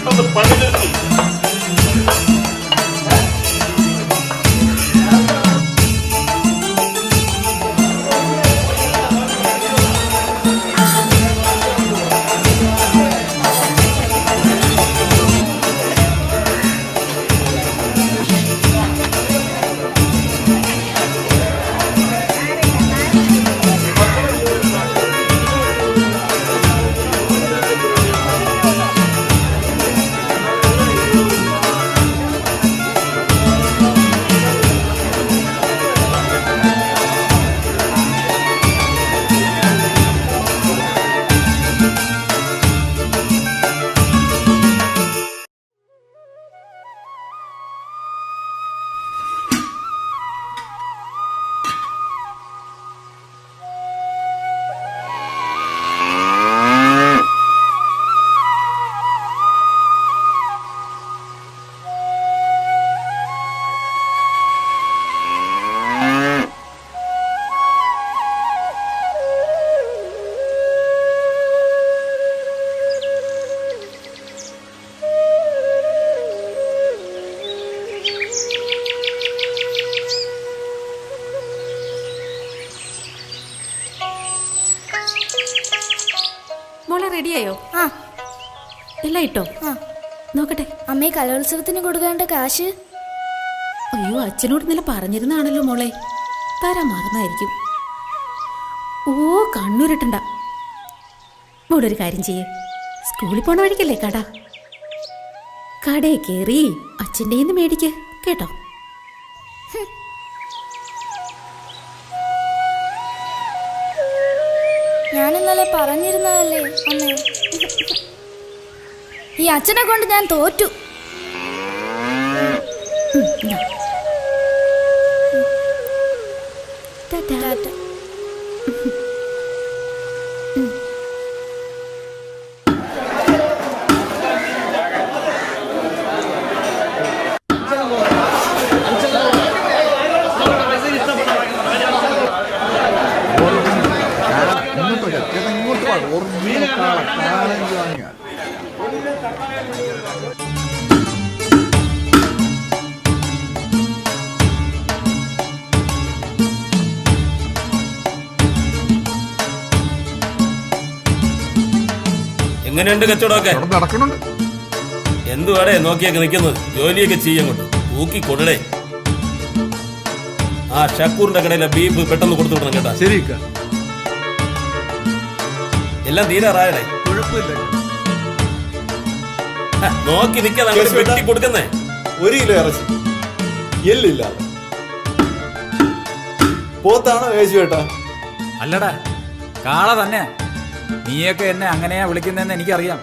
പെട്ടെന്ന് പണി നിർത്തി. മോളെ റെഡിയായോ? ആ എല്ലാം ഇട്ടോ? ആ നോക്കട്ടെ. അമ്മേ, കലോത്സവത്തിന് കൊടുക്കേണ്ട കാശ്? അയ്യോ, അച്ഛനോട് ഇന്നലെ പറഞ്ഞിരുന്നാണല്ലോ മോളെ. തരാൻ മറന്നായിരിക്കും. ഓ, കണ്ണുരുട്ടണ്ട. മോളൊരു കാര്യം ചെയ്യേ, സ്കൂളിൽ പോണ വഴിക്കല്ലേ കട. കടയിൽ കയറി അച്ഛൻ്റെ നിന്ന് മേടിക്ക് കേട്ടോ. ഞാനിന്നലെ പറഞ്ഞിരുന്നതല്ലേ അമ്മേ. ഈ അച്ഛനെ കൊണ്ട് ഞാൻ തോറ്റു. ടാറ്റ. എങ്ങനെയുണ്ട് കച്ചവടമൊക്കെ? എന്തുവാടേ നോക്കിയൊക്കെ നിൽക്കുന്നത്? ജോലിയൊക്കെ ചെയ്യങ്ങോട്ട് ഊക്കി കൊടുടേ. ആ ഷക്കൂറിന്റെ കടയിലെ ബീഫ് പെട്ടെന്ന് കൊടുത്തു വിടണം കേട്ടാ. ശരി, എല്ലാം തീരാറായടേ. നോക്കി നിൽക്കാതെ വെട്ടി കൊടുക്കുന്നേ. 1 കിലോ ഇറച്ചി എല്ലില്ലാതെ പോത്താണോ വേച്ചു കേട്ടാ? അല്ലടാ, കാള തന്നെ. നീയൊക്കെ എന്നെ അങ്ങനെയാ വിളിക്കുന്നതെന്ന് എനിക്കറിയാം.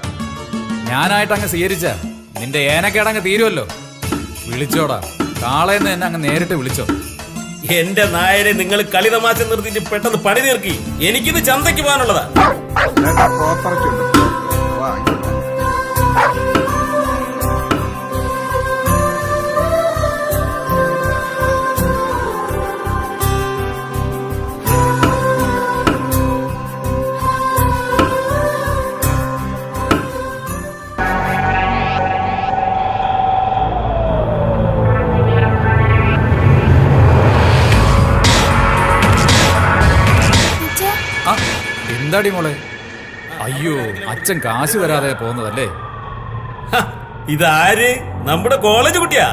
ഞാനായിട്ട് അങ്ങ് സ്വീകരിച്ച നിന്റെ ഏനക്കേടങ്ങ് തീരുമല്ലോ. വിളിച്ചോടാ, കാളയെന്ന് എന്നെ അങ്ങ് നേരിട്ട് വിളിച്ചോ. എന്റെ നായരെ, നിങ്ങൾ കളി തമാശ നിർത്തിയിട്ട് പെട്ടെന്ന് പണി തീർക്കി. എനിക്കിത് ചന്തയ്ക്ക് പോകാനുള്ളതാ. എന്താടി മോളെ? അയ്യോ, അച്ഛൻ കാശ് വരാതെ പോകുന്നതല്ലേ? ഇതാര്? നമ്മുടെ കോളേജ് കുട്ടിയാ.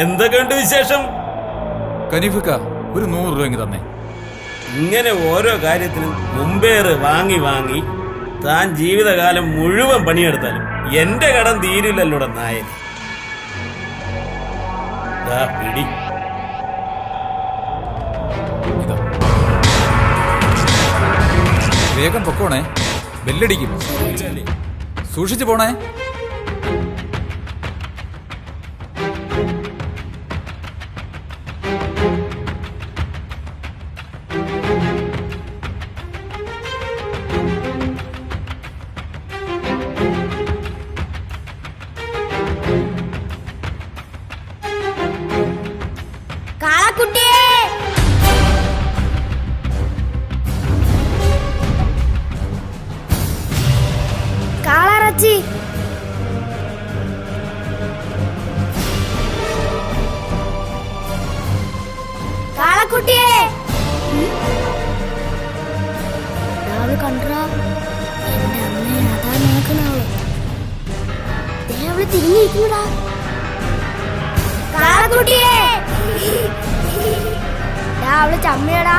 എന്തൊക്കെയുണ്ട് വിശേഷം? കനീഫക്ക, ഒരു 100 രൂപ തന്നെ. ഇങ്ങനെ ഓരോ കാര്യത്തിനും മുമ്പേറ് വാങ്ങി വാങ്ങി താൻ ജീവിതകാലം മുഴുവൻ പണിയെടുത്താലും എന്റെ കടം തീരില്ലല്ലോടെ നായൻ. പിടി. വേഗം പൊക്കോണേ, ബെല്ലടിക്കും. സൂക്ഷിച്ചു പോണേ. അവിടെ തിരിഞ്ഞിരിക്കൂടാ. കാളക്കുട്ടിയെ അവള് ചമ്മയടാ.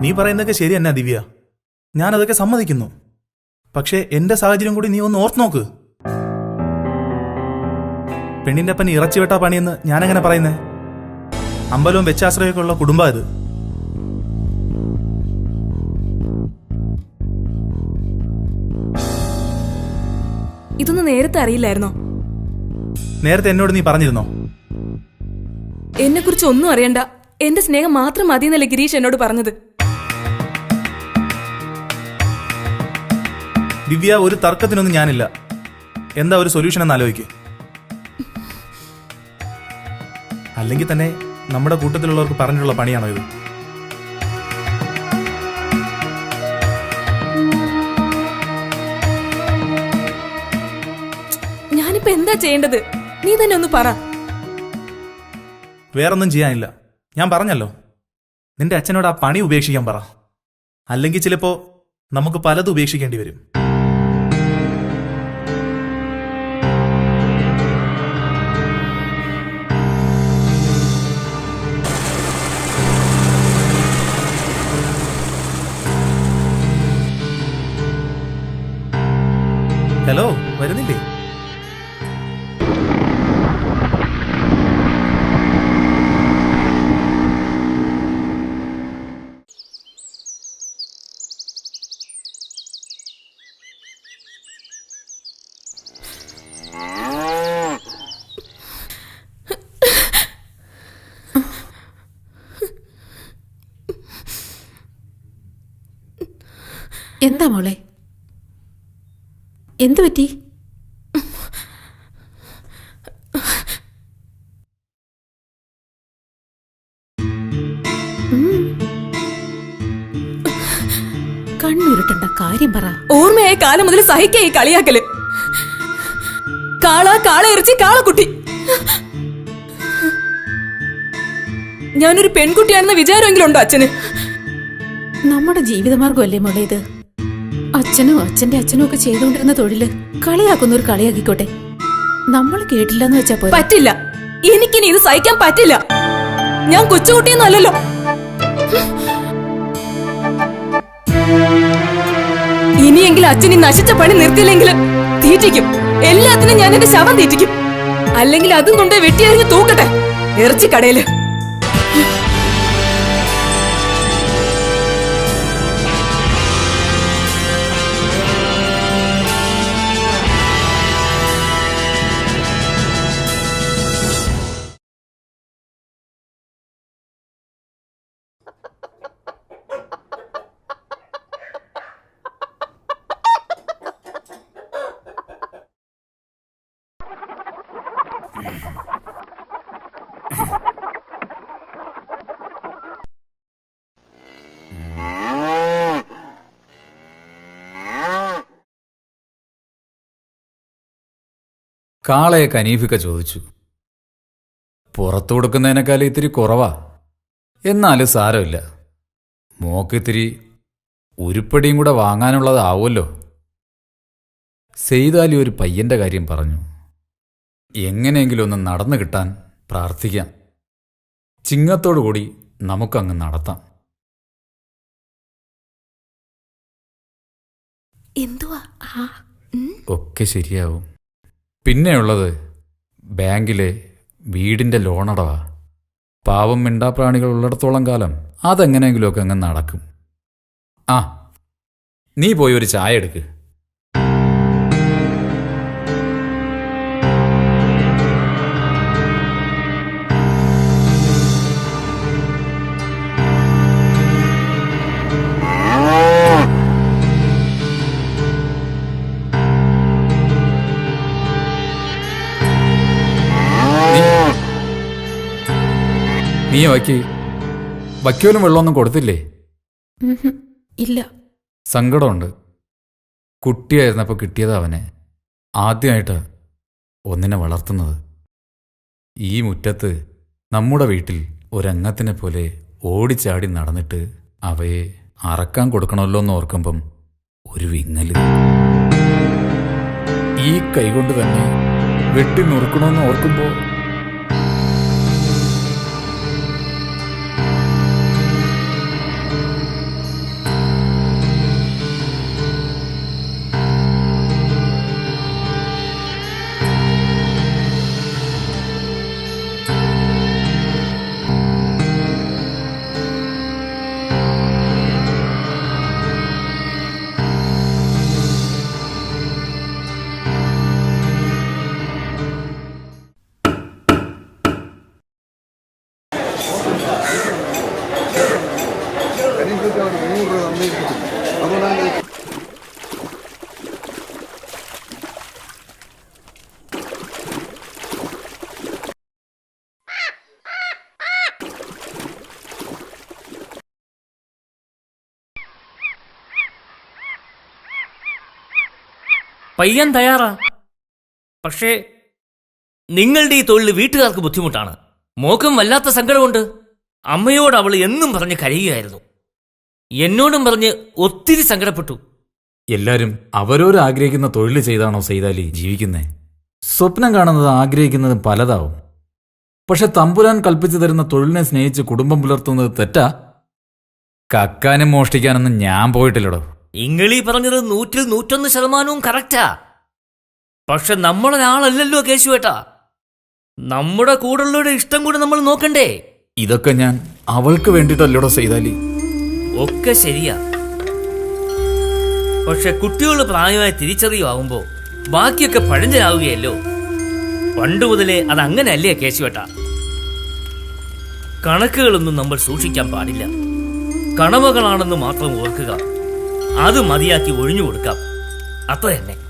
നീ പറയുന്നതൊക്കെ ശരി എന്നാ ദിവ്യ, ഞാനതൊക്കെ സമ്മതിക്കുന്നു. പക്ഷേ എന്റെ സാഹചര്യം കൂടി നീ ഒന്ന് ഓർത്ത് നോക്ക്. പെണ്ണിന്റെ അപ്പൻ ഇറച്ചി വെട്ടാ പണിയെന്ന് ഞാനെങ്ങനെ പറയുന്നേ? അമ്പലവും വെച്ചാശ്രയമൊക്കെ ഉള്ള കുടുംബം ഇത്. ഇതൊന്നും നേരത്തെ അറിയില്ലായിരുന്നോ? നേരത്തെ എന്നോട് നീ പറഞ്ഞിരുന്നോ? എന്നെ കുറിച്ച് ഒന്നും അറിയണ്ട, എന്റെ സ്നേഹം മാത്രം മതിയെന്നല്ലേ ഗിരീഷ് എന്നോട് പറഞ്ഞത്. ദിവ്യ, ഒരു തർക്കത്തിനൊന്നും ഞാനില്ല. എന്താ ഒരു സൊല്യൂഷൻ എന്ന് ആലോചിക്ക്. അല്ലെങ്കിൽ തന്നെ നമ്മുടെ കൂട്ടത്തിലുള്ളവർക്ക് പറഞ്ഞിട്ടുള്ള പണിയാണോ ഇത്? ഞാനിപ്പോ എന്താ ചെയ്യേണ്ടത്? നീ തന്നെ ഒന്ന് പറ. വേറൊന്നും ചെയ്യാനില്ല. ഞാൻ പറഞ്ഞല്ലോ, നിന്റെ അച്ഛനോട് ആ പണി ഉപേക്ഷിക്കാൻ പറ. അല്ലെങ്കിൽ ചിലപ്പോ നമുക്ക് പലതും ഉപേക്ഷിക്കേണ്ടി വരും. ഹലോ, വരുന്നില്ലേ? എന്താ മോളെ, എന്തു പറ്റി? കണ്ണുരുട്ടണ്ട, കാര്യം പറ. ഓർമ്മയായ കാലം മുതൽ സഹിക്കായി കളിയാക്കല്. കാള ഇറച്ചി കാളക്കുട്ടി. ഞാനൊരു പെൺകുട്ടിയാണെന്ന വിചാരമെങ്കിലും ഉണ്ടോ അച്ഛന്? നമ്മുടെ ജീവിതമാർഗമല്ലേ മോളെ ഇത്. അച്ഛനും അച്ഛന്റെ അച്ഛനും ഒക്കെ ചെയ്തുകൊണ്ടിരുന്ന തൊഴില് കളിയാക്കുന്നവർ കളിയാക്കിക്കോട്ടെ. നമ്മൾ കേട്ടില്ലെന്ന് വെച്ചാ പോരെ. പറ്റില്ല. എനിക്കിനി ഇത് സഹിക്കാൻ പറ്റില്ല. ഞാൻ കൊച്ചുകുട്ടിയൊന്നുമല്ലല്ലോ. ഇനിയെങ്കിലും അച്ഛൻ ഈ നശിച്ച പണി നിർത്തിയില്ലെങ്കിൽ തീറ്റിക്കും. എല്ലാത്തിനും ഞാൻ എന്റെ ശവം തീറ്റിക്കും. അല്ലെങ്കിൽ അതും കൊണ്ടേ വെട്ടിയറിഞ്ഞ് തൂക്കട്ടെ ഇറച്ചിക്കടയില്. കാളയെ കനീഫിക്ക ചോദിച്ചു. പുറത്തു കൊടുക്കുന്നതിനേക്കാളും ഇത്തിരി കുറവാ, എന്നാലും സാരമില്ല. മോക്കിത്തിരി ഉരുപ്പടിയും കൂടെ വാങ്ങാനുള്ളതാവുമല്ലോ. സെയ്താലി ഒരു പയ്യന്റെ കാര്യം പറഞ്ഞു. എങ്ങനെയെങ്കിലും ഒന്ന് നടന്നു കിട്ടാൻ പ്രാർത്ഥിക്കാം. ചിങ്ങത്തോടുകൂടി നമുക്കങ്ങ് നടത്താം. എന്തുവാ? ഒക്കെ ശരിയാവും. പിന്നെയുള്ളത് ബാങ്കിലെ വീടിന്റെ ലോണടവാ. പാവം മിണ്ടാപ്രാണികൾ ഉള്ളിടത്തോളം കാലം അതെങ്ങനെയെങ്കിലുമൊക്കെ അങ്ങ് നടക്കും. ആ, നീ പോയി ഒരു ചായ എടുക്ക്. നീ വയ്ക്കോലും വെള്ളമൊന്നും കൊടുത്തില്ലേ? ഇല്ല. സങ്കടമുണ്ട്. കുട്ടിയായിരുന്നപ്പോൾ കിട്ടിയതാ അവനെ. ആദ്യമായിട്ട് ഒന്നിനെ വളർത്തുന്നത്. ഈ മുറ്റത്ത് നമ്മുടെ വീട്ടിൽ ഒരംഗത്തിനെ പോലെ ഓടിച്ചാടി നടന്നിട്ട് അവയെ അറക്കാൻ കൊടുക്കണമല്ലോ എന്ന് ഓർക്കുമ്പം ഒരു വിങ്ങല്. ഈ കൈകൊണ്ട് തന്നെ വെട്ടി നുറുക്കണമെന്ന് ഓർക്കുമ്പോൾ പയ്യൻ തയ്യാറാ. പക്ഷേ നിങ്ങളുടെ ഈ തൊഴിൽ വീട്ടുകാർക്ക് ബുദ്ധിമുട്ടാണ്. മോക്കും വല്ലാത്ത സങ്കടമുണ്ട്. അമ്മയോട് അവൾ എന്നും പറഞ്ഞ് കരയുകയായിരുന്നു. എന്നോടും പറഞ്ഞ് ഒത്തിരി സങ്കടപ്പെട്ടു. എല്ലാരും അവരോര് ആഗ്രഹിക്കുന്ന തൊഴിൽ ചെയ്താണോ സെയ്താലി ജീവിക്കുന്നേ? സ്വപ്നം കാണുന്നത് ആഗ്രഹിക്കുന്നത് പലതാവും. പക്ഷെ തമ്പുരാൻ കൽപ്പിച്ചു തരുന്ന തൊഴിലിനെ സ്നേഹിച്ച് കുടുംബം പുലർത്തുന്നത് തെറ്റാ? കക്കാനും മോഷ്ടിക്കാനൊന്നും ഞാൻ പോയിട്ടില്ലടോ. ഇങ്ങളീ പറഞ്ഞത് 100% കറക്റ്റാ. പക്ഷെ നമ്മളൊരാളല്ലല്ലോ കേശുവേട്ടാ. നമ്മുടെ കൂടുള്ളവരുടെ ഇഷ്ടം കൂടെ നമ്മൾ നോക്കണ്ടേ? ഇതൊക്കെ ഞാൻ അവൾക്ക് വേണ്ടിയിട്ടല്ലോടോ സെയ്താലി. ഒക്കെ ശരിയാ. പക്ഷെ കുട്ടികൾ പ്രായമായി തിരിച്ചറിയുമാവുമ്പോ ബാക്കിയൊക്കെ പഴഞ്ചനാവുകയല്ലോ. പണ്ടുമുതലേ അതങ്ങനെയല്ലേ കേശുവേട്ടാ? കണക്കുകളൊന്നും നമ്മൾ സൂക്ഷിക്കാൻ പാടില്ല. കണവകളാണെന്ന് മാത്രം ഓർക്കുക. അത് മതിയാക്കി ഒഴിഞ്ഞു കൊടുക്കാം. അത്ര തന്നെ.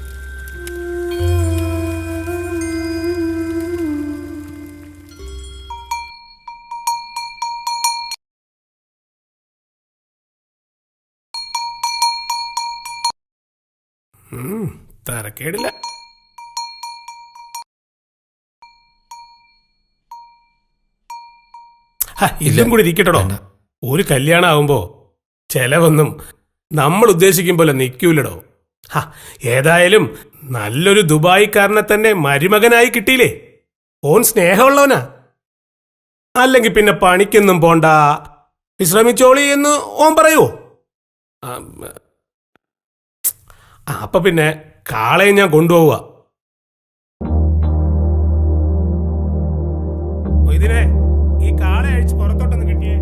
തരക്കേടില്ല. ഇതും കൂടി ഇരിക്കട്ടോ. ഒരു കല്യാണം ആവുമ്പോ ചെലവൊന്നും നമ്മൾ ഉദ്ദേശിക്കും പോലെ നിൽക്കൂലടോ. ഏതായാലും നല്ലൊരു ദുബായിക്കാരനെ തന്നെ മരുമകനായി കിട്ടിയില്ലേ? ഓൻ സ്നേഹമുള്ളവനാ. അല്ലെങ്കിൽ പിന്നെ പണിക്കൊന്നും പോണ്ട, വിശ്രമിച്ചോളി എന്ന് ഓൻ പറയുവോ? അപ്പൊ പിന്നെ കാളയെ ഞാൻ കൊണ്ടുപോവുക. ഇതിനെ ഈ കാളെ അഴിച്ച് പുറത്തോട്ടൊന്ന് കിട്ടിയേ.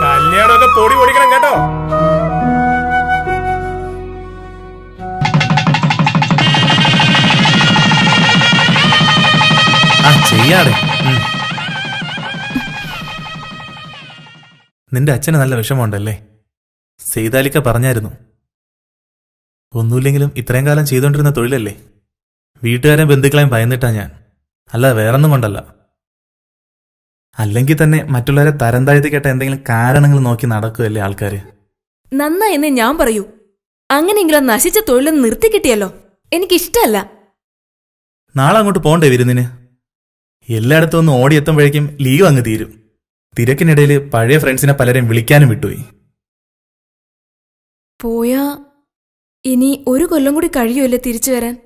കല്യാണമൊക്കെ പൊടി പൊടിക്കണം കേട്ടോ. ചെയ്യാതെ. നിന്റെ അച്ഛന് നല്ല വിഷമമുണ്ടല്ലേ? സെയ്താലിക്ക പറഞ്ഞായിരുന്നു. ഒന്നുമില്ലെങ്കിലും ഇത്രയും കാലം ചെയ്തുകൊണ്ടിരുന്ന തൊഴിലല്ലേ. വീട്ടുകാരെ ബന്ധുക്കളെയും ഭയന്നിട്ടാ ഞാൻ, അല്ല വേറൊന്നും കൊണ്ടല്ല. അല്ലെങ്കിൽ തന്നെ മറ്റുള്ളവരെ തരം താഴ്ത്തി കേട്ട എന്തെങ്കിലും കാരണങ്ങൾ നോക്കി നടക്കുകയല്ലേ ആൾക്കാര്. നന്നായെന്നേ ഞാൻ പറയൂ. അങ്ങനെയെങ്കിലും നശിച്ച തൊഴിലൊന്ന് നിർത്തി കിട്ടിയല്ലോ. എനിക്കിഷ്ടല്ല. നാളെ അങ്ങോട്ട് പോണ്ടേ വിരുന്നിന്? എല്ലായിടത്തും ഒന്ന് ഓടിയെത്തുമ്പോഴേക്കും ലീവ് അങ്ങ് തീരും. തിരക്കിനിടയിൽ പഴയ ഫ്രണ്ട്സിനെ പലരെയും വിളിക്കാനും വിട്ടുപോയി. പോയാ ഇനി 1 കൊല്ലം കൂടി കഴിയുമല്ലേ തിരിച്ചു വരാൻ?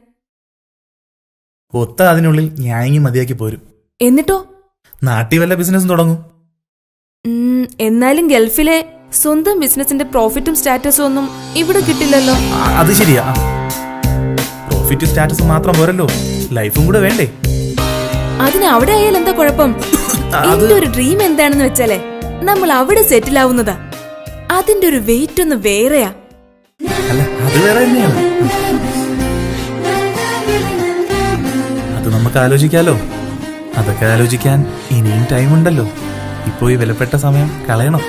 ഒത്ത അതിനുള്ളിൽ ഞായങ്ങി മതിയാക്കി പോരും. എന്നിട്ടോ? നാട്ടിൽ വല്ല ബിസിനസ്സും തുടങ്ങും. എന്നാലും ഗൾഫിലെ സ്വന്തം ബിസിനസിന്റെ പ്രോഫിറ്റും സ്റ്റാറ്റസും ഒന്നും ഇവിടെ കിട്ടില്ലല്ലോ. അത് ശരിയാ. പ്രോഫിറ്റ് സ്റ്റാറ്റസ് മാത്രം പോരല്ലോ, ലൈഫും കൂടെ വേണ്ടേ? അതിന് അവിടെ ആയാൽ എന്താ കുഴപ്പം? എന്റെ ഒരു ഡ്രീം എന്താണെന്ന് വെച്ചാലേ നമ്മൾ അവിടെ സെറ്റിൽ ആവുന്നതാ. അതിന്റെ ഒരു വെയിറ്റ് ഒന്ന് വേറെയാ. അല്ല, അത് വേറെ തന്നെയാണ്. അത് നമുക്ക് ആലോചിക്കാലോ. അതൊക്കെ ആലോചിക്കാൻ ഇനിയും ടൈമുണ്ടല്ലോ. ഇപ്പോ ഈ വിലപ്പെട്ട സമയം കളയണം.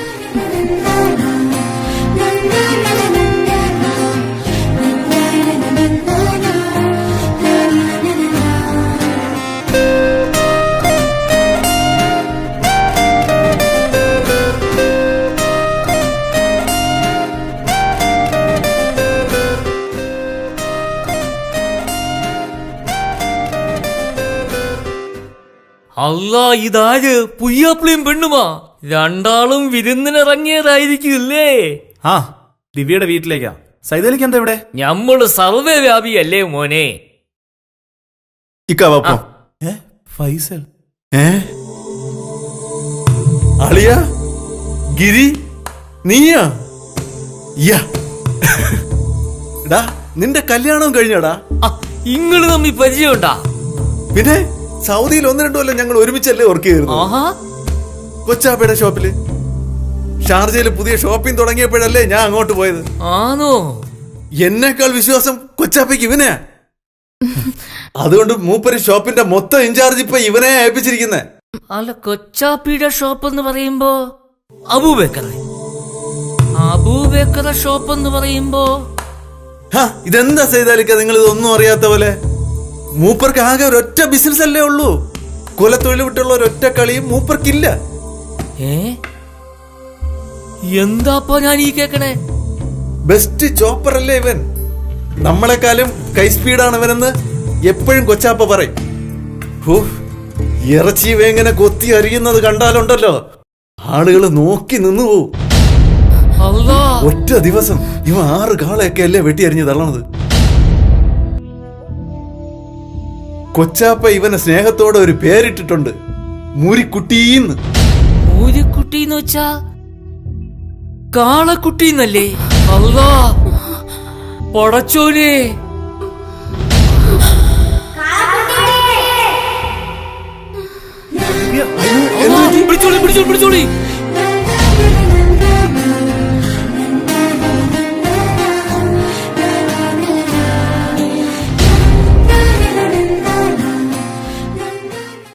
അല്ലാ, ഇതാര്? പുയ്യാപ്പിളിയും പെണ്ണുമാ? രണ്ടാളും വിരുന്നിനിറങ്ങിയതായിരിക്കില്ലേ? ആ, ദിവ്യയുടെ വീട്ടിലേക്കാ. സൈതാലിക്ക് എന്താ ഇവിടെ? ഞമ്മള് സർവേ വ്യാപിയല്ലേ മോനെ. ഫൈസൽ അളിയ ഗിരി, നീയാ? എടാ, നിന്റെ കല്യാണവും കഴിഞ്ഞടാ? ഇങ്ങള് തമ്മിൽ പരിചയമുണ്ടാ? പിന്നെ സൗദിയിൽ 1-2 കൊല്ലം ഞങ്ങൾ ഒരുമിച്ചല്ലേ വർക്ക് ചെയ്തിരുന്നു. കൊച്ചാപ്പയുടെ ഷോപ്പില്. ഷാർജയിൽ പുതിയ ഷോപ്പിംഗ് തുടങ്ങിയപ്പോഴല്ലേ ഞാൻ അങ്ങോട്ട് പോയത്. ആണോ? എന്നേക്കാൾ വിശ്വാസം കൊച്ചാപ്പയ്ക്ക് ഇവനെ. അതുകൊണ്ട് മൂപ്പര് ഷോപ്പിന്റെ മൊത്തം ഇൻചാർജ് ഇപ്പൊ ഇവനെ ഏൽപ്പിച്ചിരിക്കുന്നേ. അല്ല, കൊച്ചാപ്പിയുടെ ഷോപ്പ് എന്ന് പറയുമ്പോ അബൂബക്കറ ഷോപ്പ് എന്ന് പറയുമ്പോ ഇതെന്താ ചെയ്താലിക്ക നിങ്ങൾ ഇതൊന്നും അറിയാത്ത പോലെ? മൂപ്പർക്ക് ആകെ ഒരൊറ്റ ബിസിനസ് അല്ലേ ഉള്ളൂ. കുലത്തൊഴിൽ വിട്ടുള്ള ഒരൊറ്റ കളിയും മൂപ്പർക്കില്ല. എന്താപ്പാ ഞാൻ ഈ കേക്കണേ? ബെസ്റ്റ് ചോപ്പർ അല്ലേ ഇവൻ. നമ്മളെക്കാളും കൈ സ്പീഡാണ് ഇവനെന്ന് എപ്പോഴും കൊച്ചാപ്പ പറയും. ഇറച്ചി വേങ്ങനെ കൊത്തി അരിയുന്നത് കണ്ടാലുണ്ടല്ലോ, ആളുകൾ നോക്കി നിന്നു പോവും. ഒറ്റ ദിവസം ഇവ 6 കാളയൊക്കെ അല്ലേ വെട്ടി അരിഞ്ഞ് തള്ളണത്. കൊച്ചാപ്പ ഇവനെ സ്നേഹത്തോടെ ഒരു പേരിട്ടിട്ടുണ്ട്, മൂരിക്കുട്ടീന്ന്. മൂരിക്കുട്ടീന്ന് വെച്ചാ കാളക്കുട്ടീന്നല്ലേ? അല്ലാ പടച്ചോനെ, പിടിച്ചോളി.